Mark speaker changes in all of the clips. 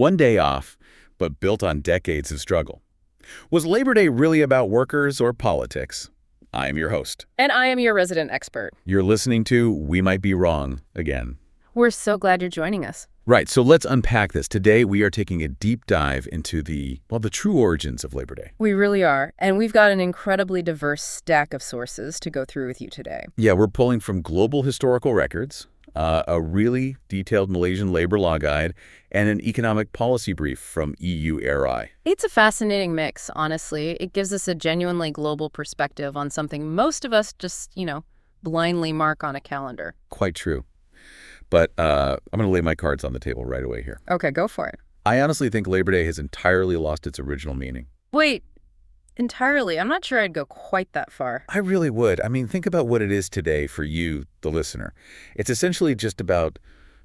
Speaker 1: One day off, but built on decades of struggle. Was Labor Day really about workers or politics? I am your host.
Speaker 2: And I am your resident expert.
Speaker 1: You're listening to We Might Be Wrong again.
Speaker 2: We're so glad you're joining us.
Speaker 1: Right, so let's unpack this. Today, we are taking a deep dive into the true origins of Labor Day.
Speaker 2: We really are. And we've got an incredibly diverse stack of sources to go through with you today.
Speaker 1: Yeah, we're pulling from global historical records, a really detailed Malaysian labor law guide, and an economic policy brief from EU-RI.
Speaker 2: It's a fascinating mix, honestly. It gives us a genuinely global perspective on something most of us just, blindly mark on a calendar.
Speaker 1: Quite true. But I'm going to lay my cards on the table right away here.
Speaker 2: Okay, go for it.
Speaker 1: I honestly think Labor Day has entirely lost its original meaning.
Speaker 2: Wait, entirely? I'm not sure I'd go quite that far.
Speaker 1: I really would. I mean, think about what it is today for you, the listener. It's essentially just about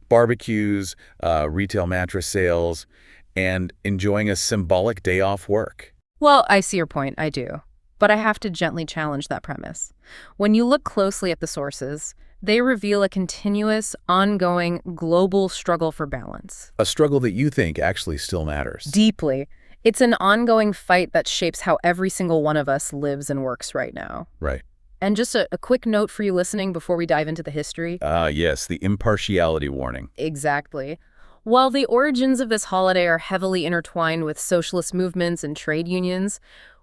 Speaker 1: barbecues, retail mattress sales, and enjoying a symbolic day off work.
Speaker 2: Well, I see your point. I do. But I have to gently challenge that premise. When you look closely at the sources, they reveal a continuous, ongoing, global struggle for balance.
Speaker 1: A struggle that you think actually still matters.
Speaker 2: Deeply. It's an ongoing fight that shapes how every single one of us lives and works right now.
Speaker 1: Right.
Speaker 2: And just a quick note for you listening before we dive into the history.
Speaker 1: Yes, the impartiality warning.
Speaker 2: Exactly. While the origins of this holiday are heavily intertwined with socialist movements and trade unions,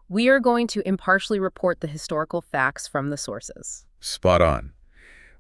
Speaker 2: we are going to impartially report the historical facts from the sources.
Speaker 1: Spot on.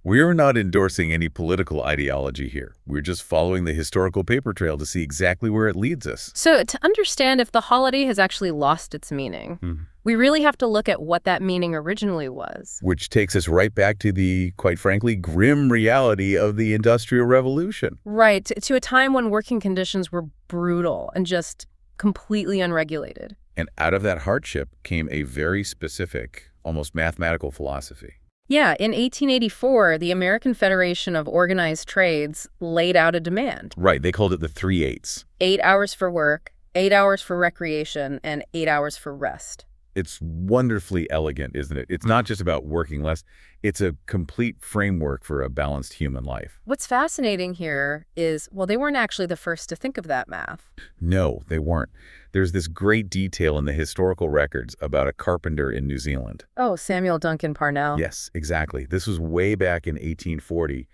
Speaker 1: We're not endorsing any political ideology here. We're just following the historical paper trail to see exactly where it leads us.
Speaker 2: So to understand if the holiday has actually lost its meaning, we really have to look at what that meaning originally was.
Speaker 1: Which takes us right back to the, quite frankly, grim reality of the Industrial Revolution.
Speaker 2: Right, to a time when working conditions were brutal and just completely unregulated.
Speaker 1: And out of that hardship came a very specific, almost mathematical philosophy.
Speaker 2: Yeah, in 1884, the American Federation of Organized Trades laid out a demand.
Speaker 1: Right, they called it the 3 8s.
Speaker 2: 8 hours for work, 8 hours for recreation, and 8 hours for rest.
Speaker 1: It's wonderfully elegant, isn't it? It's not just about working less. It's a complete framework for a balanced human life.
Speaker 2: What's fascinating here is, well, they weren't actually the first to think of that math.
Speaker 1: No, they weren't. There's this great detail in the historical records about a carpenter in New Zealand.
Speaker 2: Oh, Samuel Duncan Parnell.
Speaker 1: Yes, exactly. This was way back in 1840.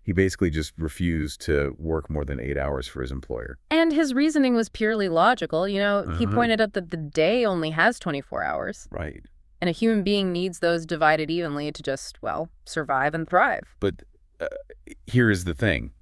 Speaker 1: He basically just refused to work more than 8 hours for his employer.
Speaker 2: And his reasoning was purely logical. He pointed out that the day only has 24 hours.
Speaker 1: Right.
Speaker 2: And a human being needs those divided evenly to just, survive and thrive.
Speaker 1: But here is the thing.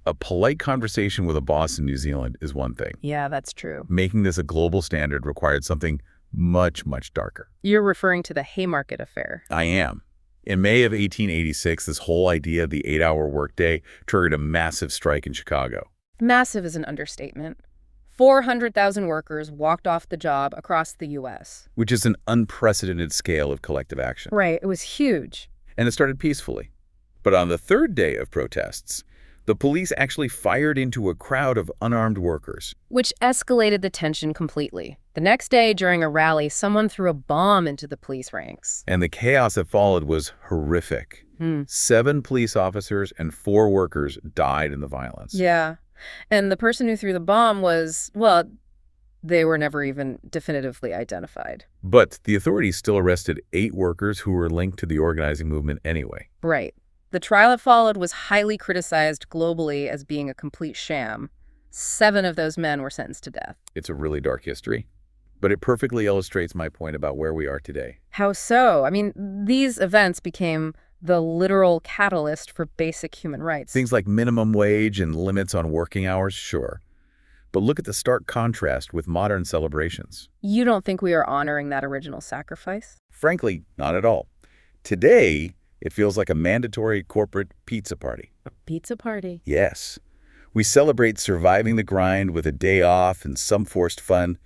Speaker 1: A polite conversation with a boss in New Zealand is one thing.
Speaker 2: Yeah, that's true.
Speaker 1: Making this a global standard required something much, much darker.
Speaker 2: You're referring to the Haymarket affair.
Speaker 1: I am. In May of 1886, this whole idea of the 8-hour workday triggered a massive strike in Chicago.
Speaker 2: Massive is an understatement. 400,000 workers walked off the job across the U.S.
Speaker 1: Which is an unprecedented scale of collective action.
Speaker 2: Right, it was huge.
Speaker 1: And it started peacefully. But on the third day of protests, the police actually fired into a crowd of unarmed workers.
Speaker 2: Which escalated the tension completely. The next day, during a rally, someone threw a bomb into the police ranks.
Speaker 1: And the chaos that followed was horrific. 7 police officers and 4 workers died in the violence.
Speaker 2: Yeah. And the person who threw the bomb was, they were never even definitively identified.
Speaker 1: But the authorities still arrested 8 workers who were linked to the organizing movement anyway.
Speaker 2: Right. The trial that followed was highly criticized globally as being a complete sham. 7 of those men were sentenced to death.
Speaker 1: It's a really dark history, but it perfectly illustrates my point about where we are today.
Speaker 2: How so? I mean, these events became the literal catalyst for basic human rights.
Speaker 1: Things like minimum wage and limits on working hours, sure. But look at the stark contrast with modern celebrations.
Speaker 2: You don't think we are honoring that original sacrifice?
Speaker 1: Frankly, not at all. Today, it feels like a mandatory corporate pizza party.
Speaker 2: A pizza party?
Speaker 1: Yes. We celebrate surviving the grind with a day off and some forced fun,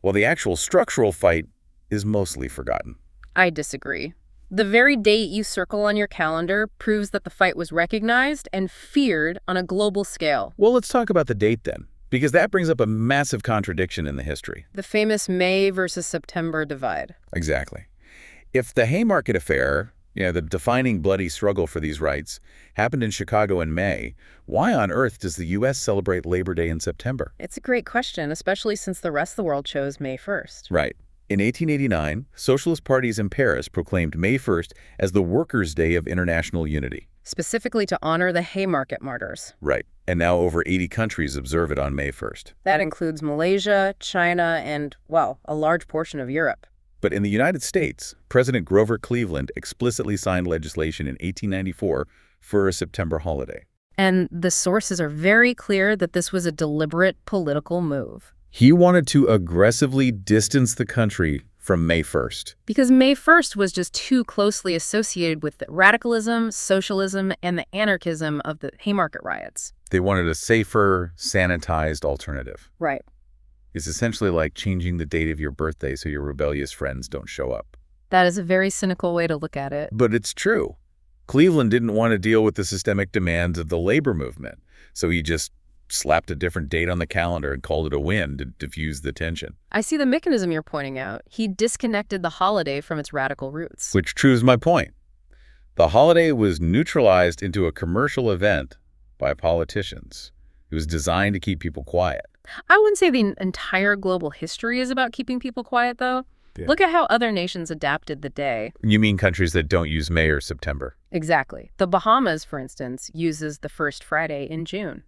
Speaker 1: while the actual structural fight is mostly forgotten.
Speaker 2: I disagree. The very date you circle on your calendar proves that the fight was recognized and feared on a global scale.
Speaker 1: Well, let's talk about the date then, because that brings up a massive contradiction in the history.
Speaker 2: The famous May versus September divide.
Speaker 1: Exactly. If the Haymarket affair Yeah, the defining bloody struggle for these rights happened in Chicago in May. Why on earth does the U.S. celebrate Labor Day in September?
Speaker 2: It's a great question, especially since the rest of the world chose May 1st.
Speaker 1: Right. In 1889, socialist parties in Paris proclaimed May 1st as the Workers' Day of International Unity.
Speaker 2: Specifically to honor the Haymarket martyrs.
Speaker 1: Right. And now over 80 countries observe it on May 1st.
Speaker 2: That includes Malaysia, China, and, well, a large portion of Europe.
Speaker 1: But in the United States, President Grover Cleveland explicitly signed legislation in 1894 for a September holiday.
Speaker 2: And the sources are very clear that this was a deliberate political move.
Speaker 1: He wanted to aggressively distance the country from May 1st.
Speaker 2: Because May 1st was just too closely associated with the radicalism, socialism, and the anarchism of the Haymarket riots.
Speaker 1: They wanted a safer, sanitized alternative.
Speaker 2: Right.
Speaker 1: It's essentially like changing the date of your birthday so your rebellious friends don't show up.
Speaker 2: That is a very cynical way to look at it.
Speaker 1: But it's true. Cleveland didn't want to deal with the systemic demands of the labor movement, so he just slapped a different date on the calendar and called it a win to diffuse the tension.
Speaker 2: I see the mechanism you're pointing out. He disconnected the holiday from its radical roots.
Speaker 1: Which proves my point. The holiday was neutralized into a commercial event by politicians. It was designed to keep people quiet.
Speaker 2: I wouldn't say the entire global history is about keeping people quiet, though.
Speaker 1: Yeah.
Speaker 2: Look at how other nations adapted the day.
Speaker 1: You mean countries that don't use May or September?
Speaker 2: Exactly. The Bahamas, for instance, uses the first Friday in June.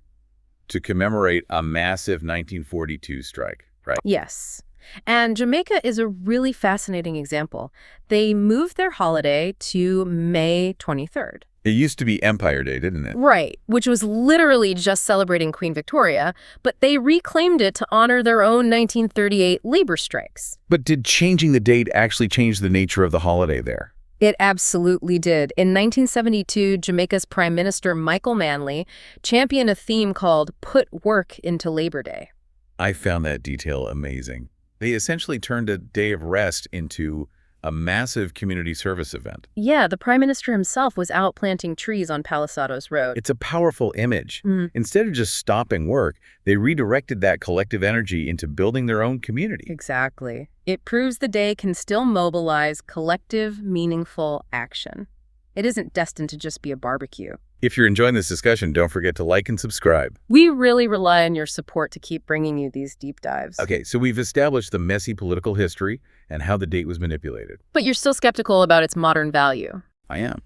Speaker 1: To commemorate a massive 1942 strike, right?
Speaker 2: Yes. And Jamaica is a really fascinating example. They moved their holiday to May 23rd.
Speaker 1: It used to be Empire Day, didn't it?
Speaker 2: Right, which was literally just celebrating Queen Victoria, but they reclaimed it to honor their own 1938 labor strikes.
Speaker 1: But did changing the date actually change the nature of the holiday there?
Speaker 2: It absolutely did. In 1972, Jamaica's Prime Minister Michael Manley championed a theme called Put Work into Labor Day.
Speaker 1: I found that detail amazing. They essentially turned a day of rest into a massive community service event.
Speaker 2: Yeah, the Prime Minister himself was out planting trees on Palisados Road.
Speaker 1: It's a powerful image. Instead of just stopping work, they redirected that collective energy into building their own community.
Speaker 2: Exactly. It proves the day can still mobilize collective, meaningful action. It isn't destined to just be a barbecue.
Speaker 1: If you're enjoying this discussion, don't forget to like and subscribe.
Speaker 2: We really rely on your support to keep bringing you these deep dives.
Speaker 1: Okay, so we've established the messy political history and how the date was manipulated.
Speaker 2: But you're still skeptical about its modern value.
Speaker 1: I am.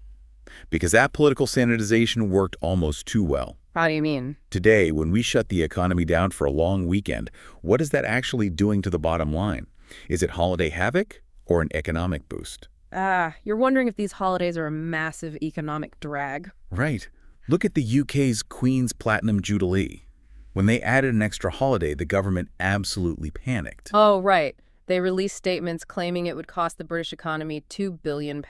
Speaker 1: Because that political sanitization worked almost too well.
Speaker 2: How do you mean?
Speaker 1: Today, when we shut the economy down for a long weekend, what is that actually doing to the bottom line? Is it holiday havoc or an economic boost?
Speaker 2: You're wondering if these holidays are a massive economic drag.
Speaker 1: Right. Look at the UK's Queen's Platinum Jubilee. When they added an extra holiday, the government absolutely panicked.
Speaker 2: Oh, right. They released statements claiming it would cost the British economy £2 billion.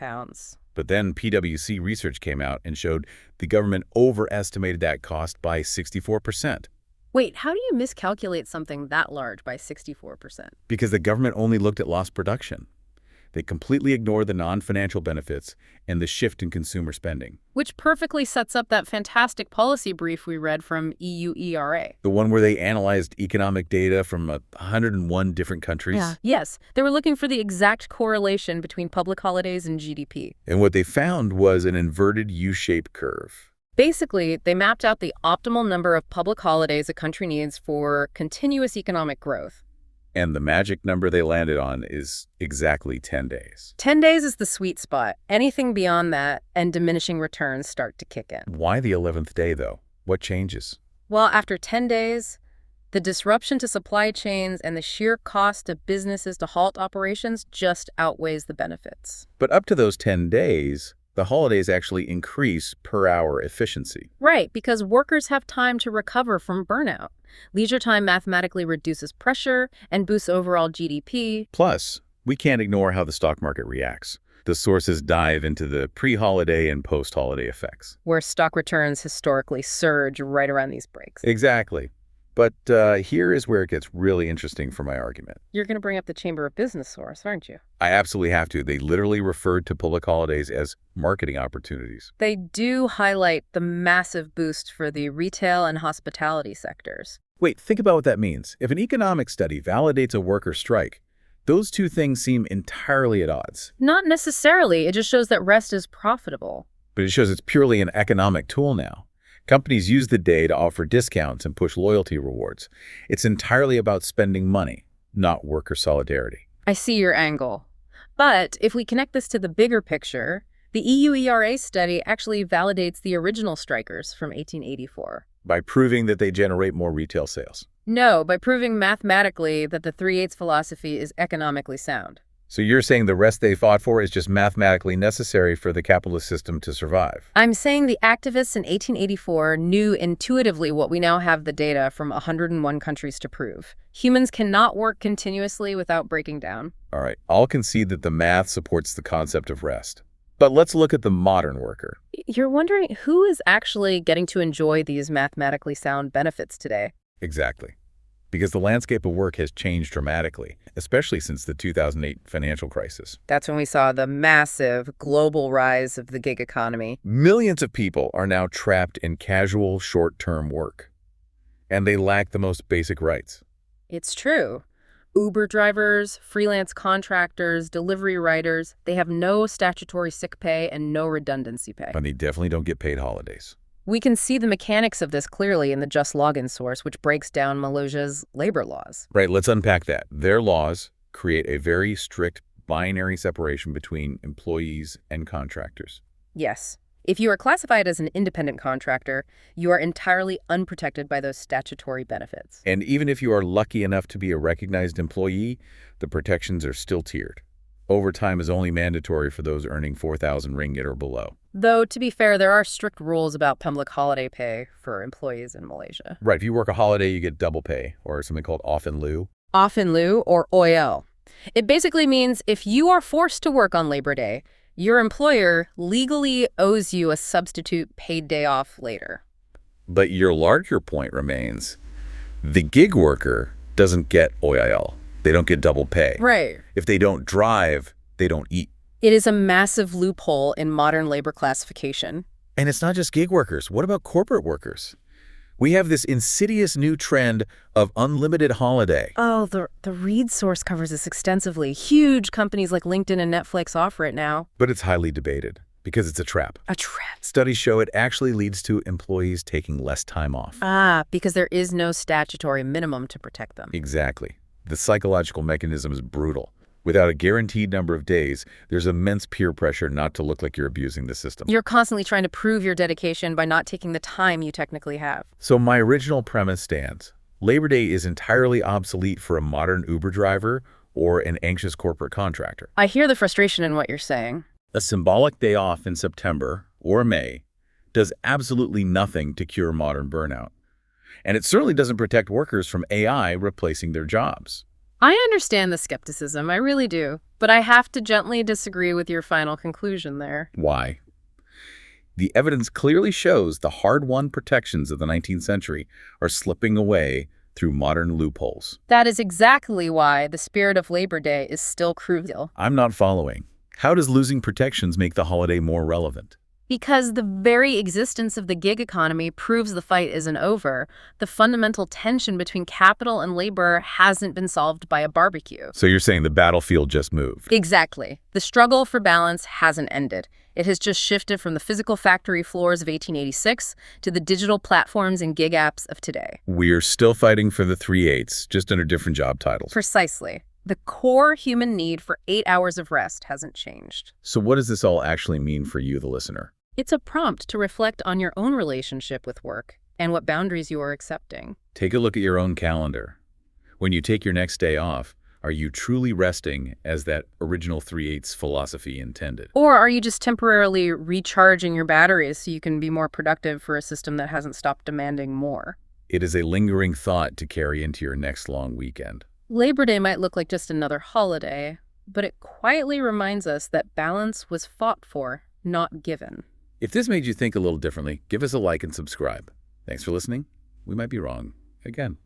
Speaker 1: But then PwC research came out and showed the government overestimated that cost by 64%.
Speaker 2: Wait, how do you miscalculate something that large by 64%?
Speaker 1: Because the government only looked at lost production. They completely ignored the non-financial benefits and the shift in consumer spending.
Speaker 2: Which perfectly sets up that fantastic policy brief we read from EU ERA.
Speaker 1: The one where they analyzed economic data from 101 different countries.
Speaker 2: Yeah. Yes, they were looking for the exact correlation between public holidays and GDP.
Speaker 1: And what they found was an inverted U-shaped curve.
Speaker 2: Basically, they mapped out the optimal number of public holidays a country needs for continuous economic growth.
Speaker 1: And the magic number they landed on is exactly 10 days.
Speaker 2: 10 days is the sweet spot. Anything beyond that and diminishing returns start to kick in.
Speaker 1: Why the 11th day, though? What changes?
Speaker 2: Well, after 10 days, the disruption to supply chains and the sheer cost of businesses to halt operations just outweighs the benefits.
Speaker 1: But up to those 10 days, the holidays actually increase per-hour efficiency.
Speaker 2: Right, because workers have time to recover from burnout. Leisure time mathematically reduces pressure and boosts overall GDP.
Speaker 1: Plus, we can't ignore how the stock market reacts. The sources dive into the pre-holiday and post-holiday effects.
Speaker 2: Where stock returns historically surge right around these breaks.
Speaker 1: Exactly. But here is where it gets really interesting for my argument.
Speaker 2: You're going to bring up the Chamber of Business source, aren't you?
Speaker 1: I absolutely have to. They literally referred to public holidays as marketing opportunities.
Speaker 2: They do highlight the massive boost for the retail and hospitality sectors.
Speaker 1: Wait, think about what that means. If an economic study validates a worker strike, Those two things seem entirely at odds.
Speaker 2: Not necessarily. It just shows that rest is profitable.
Speaker 1: But it shows it's purely an economic tool now. Companies use the day to offer discounts and push loyalty rewards. It's entirely about spending money, not worker solidarity.
Speaker 2: I see your angle. But if we connect this to the bigger picture, the EU ERA study actually validates the original strikers from 1884.
Speaker 1: By proving that they generate more retail sales.
Speaker 2: No, by proving mathematically that the 3/8 philosophy is economically sound.
Speaker 1: So you're saying the rest they fought for is just mathematically necessary for the capitalist system to survive?
Speaker 2: I'm saying the activists in 1884 knew intuitively what we now have the data from 101 countries to prove. Humans cannot work continuously without breaking down.
Speaker 1: All right, I'll concede that the math supports the concept of rest. But let's look at the modern worker.
Speaker 2: You're wondering who is actually getting to enjoy these mathematically sound benefits today?
Speaker 1: Exactly. Because the landscape of work has changed dramatically, especially since the 2008 financial crisis.
Speaker 2: That's when we saw the massive global rise of the gig economy.
Speaker 1: Millions of people are now trapped in casual, short-term work, and they lack the most basic rights.
Speaker 2: It's true. Uber drivers, freelance contractors, delivery riders, they have no statutory sick pay and no redundancy pay.
Speaker 1: And they definitely don't get paid holidays.
Speaker 2: We can see the mechanics of this clearly in the Just Login source, which breaks down Malaysia's labor laws.
Speaker 1: Right, let's unpack that. Their laws create a very strict binary separation between employees and contractors.
Speaker 2: Yes. If you are classified as an independent contractor, you are entirely unprotected by those statutory benefits.
Speaker 1: And even if you are lucky enough to be a recognized employee, the protections are still tiered. Overtime is only mandatory for those earning 4,000 ringgit or below.
Speaker 2: Though, to be fair, there are strict rules about public holiday pay for employees in Malaysia.
Speaker 1: Right, if you work a holiday, you get double pay, or something called off in lieu.
Speaker 2: Off in lieu, or OIL. It basically means if you are forced to work on Labor Day, your employer legally owes you a substitute paid day off later.
Speaker 1: But your larger point remains, the gig worker doesn't get OIL. They don't get double pay.
Speaker 2: Right.
Speaker 1: If they don't drive, they don't eat.
Speaker 2: It is a massive loophole in modern labor classification.
Speaker 1: And it's not just gig workers. What about corporate workers? We have this insidious new trend of unlimited holiday.
Speaker 2: Oh, the Reed source covers this extensively. Huge companies like LinkedIn and Netflix offer it now.
Speaker 1: But it's highly debated because it's a trap.
Speaker 2: A trap.
Speaker 1: Studies show it actually leads to employees taking less time off.
Speaker 2: Ah, because there is no statutory minimum to protect them.
Speaker 1: Exactly. The psychological mechanism is brutal. Without a guaranteed number of days, there's immense peer pressure not to look like you're abusing the system.
Speaker 2: You're constantly trying to prove your dedication by not taking the time you technically have.
Speaker 1: So my original premise stands. Labor Day is entirely obsolete for a modern Uber driver or an anxious corporate contractor.
Speaker 2: I hear the frustration in what you're saying.
Speaker 1: A symbolic day off in September or May does absolutely nothing to cure modern burnout. And it certainly doesn't protect workers from AI replacing their jobs.
Speaker 2: I understand the skepticism, I really do. But I have to gently disagree with your final conclusion there.
Speaker 1: Why? The evidence clearly shows the hard-won protections of the 19th century are slipping away through modern loopholes.
Speaker 2: That is exactly why the spirit of Labor Day is still crucial.
Speaker 1: I'm not following. How does losing protections make the holiday more relevant?
Speaker 2: Because the very existence of the gig economy proves the fight isn't over. The fundamental tension between capital and labor hasn't been solved by a barbecue.
Speaker 1: So you're saying the battlefield just moved?
Speaker 2: Exactly. The struggle for balance hasn't ended. It has just shifted from the physical factory floors of 1886 to the digital platforms and gig apps of today.
Speaker 1: We're still fighting for the 3/8, just under different job titles.
Speaker 2: Precisely. The core human need for 8 hours of rest hasn't changed.
Speaker 1: So what does this all actually mean for you, the listener?
Speaker 2: It's a prompt to reflect on your own relationship with work and what boundaries you are accepting.
Speaker 1: Take a look at your own calendar. When you take your next day off, are you truly resting as that original 3/8 philosophy intended?
Speaker 2: Or are you just temporarily recharging your batteries so you can be more productive for a system that hasn't stopped demanding more?
Speaker 1: It is a lingering thought to carry into your next long weekend.
Speaker 2: Labor Day might look like just another holiday, but it quietly reminds us that balance was fought for, not given.
Speaker 1: If this made you think a little differently, give us a like and subscribe. Thanks for listening. We might be wrong again.